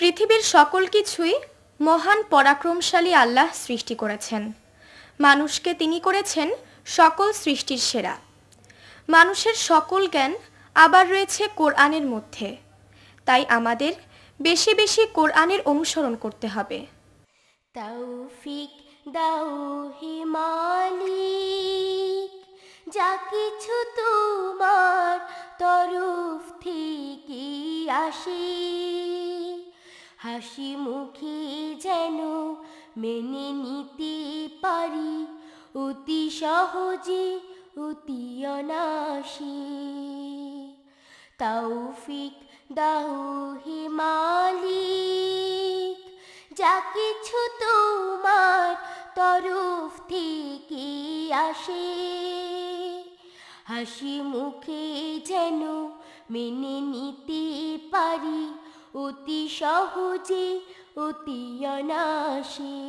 পৃথিবীর সকল কিছুই মহান পরাক্রমশালী আল্লাহ সৃষ্টি করেছেন। মানুষকে তিনি করেছেন সকল সৃষ্টির সেরা। মানুষের সকল জ্ঞান আবার রয়েছে কোরআনের মধ্যে, তাই আমাদের বেশি বেশি কোরআনের অনুসরণ করতে হবে। তৌফিক দাও হে মালিক, যা কিছু তোমার তরফ থেকে আসে, হাসি মুখে যেন মেনে নিতে পারি, অতি সহজে অতি অনায়াসে। তৌফিক দাও হে মালিক, যা কিছু তোমার তরফ থেকে আসে, হাসি মুখে যেন মেনে নিতে পারি, অতি সহজে অতি অনায়াসে।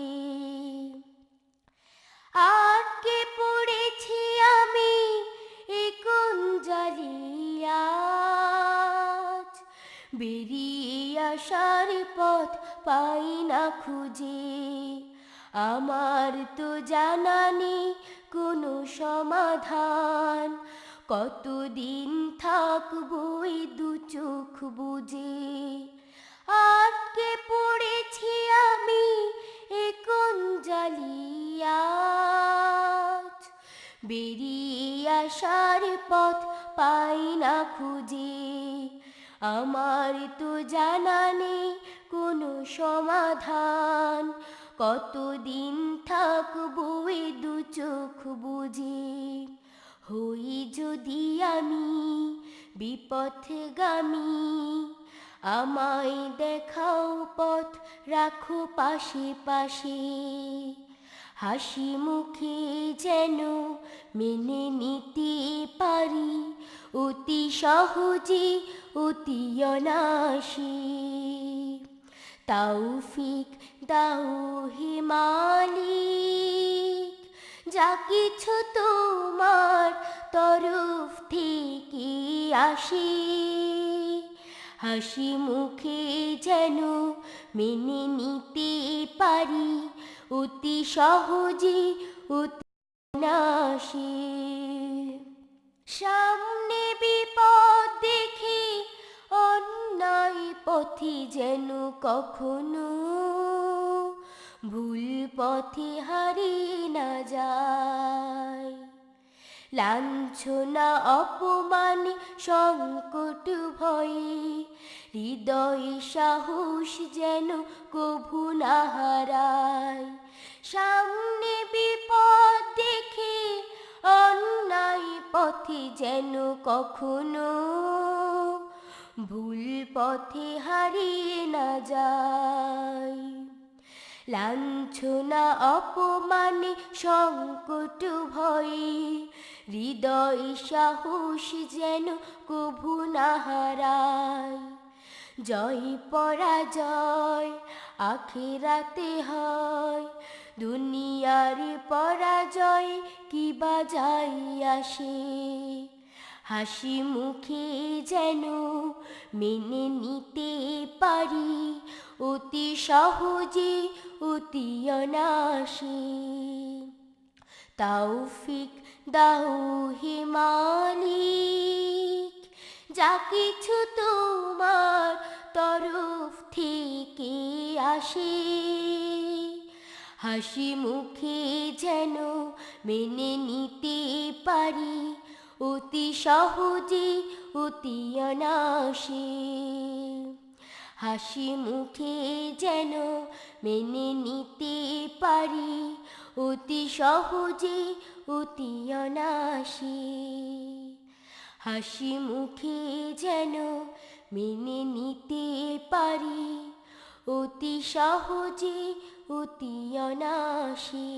আটকে পড়েছি আমি এ কোন জালিয়াত, বেরিয়ে আসার পথ পাই না খুঁজে, আমার তো জানা নেই কোনো সমাধান, কতদিন থাকবো এই দু চোখ বুজে। আটকে পড়েছি আমি এ কোন জালিয়াত, বেরিয়ে আসার পথ পাই না খুঁজে, আমার তো জানা নেই কোনো সমাধান, কতদিন থাকবো এ দু চোখ বুঝে। হই যদি আমি বিপথগামী, আমায় দেখাও পথ, রাখো পাশে পাশে, হাসি মুখে যেন মেনে নিতে পারি, অতি সহজে অতি অনায়াসে। তৌফিক দাও হে মালিক, যা কিছু তোমার তরফ থেকে আসে, হাসি মুখে যেন মেনে নিতে পারি, অতি সহজে অতি অনায়াসে। সামনে বিপদ দেখে অন্যায় পথে যেন কখনো ভুল পথে হারিয়ে না যায়, লাঞ্ছনা অপমানে সংকট ভয়ে, হৃদয়ে সাহস যেন কভু না হারায়। সামনে বিপদ দেখে অন্যায় পথে যেন কখনো ভুল পথে হারিয়ে না যায়, লাঞ্ছনা অপমানে সংকট ভয়ে, হৃদয় সাহস যেন কভু না হারায়। জয় পরাজয় আখিরাতে হয়, দুনিয়ার পরাজয় কি বা যাই আসে, হাসি মুখে যেন মেনে নিতে পারি, অতি সহজে অতি অনায়াসে। তৌফিক দাও হে মালিক, যা কিছু তোমার তরফ থেকে আসে, হাসি মুখে যেন মেনে নিতে পারি, অতি সহজে অতি অনায়াসে। হাসি মুখে যেন মেনে নিতে পারি, অতি সহজে অতি অনায়াসে। হাসি মুখে যেন মেনে নিতে পারি, অতি সহজে অতি অনায়াসে।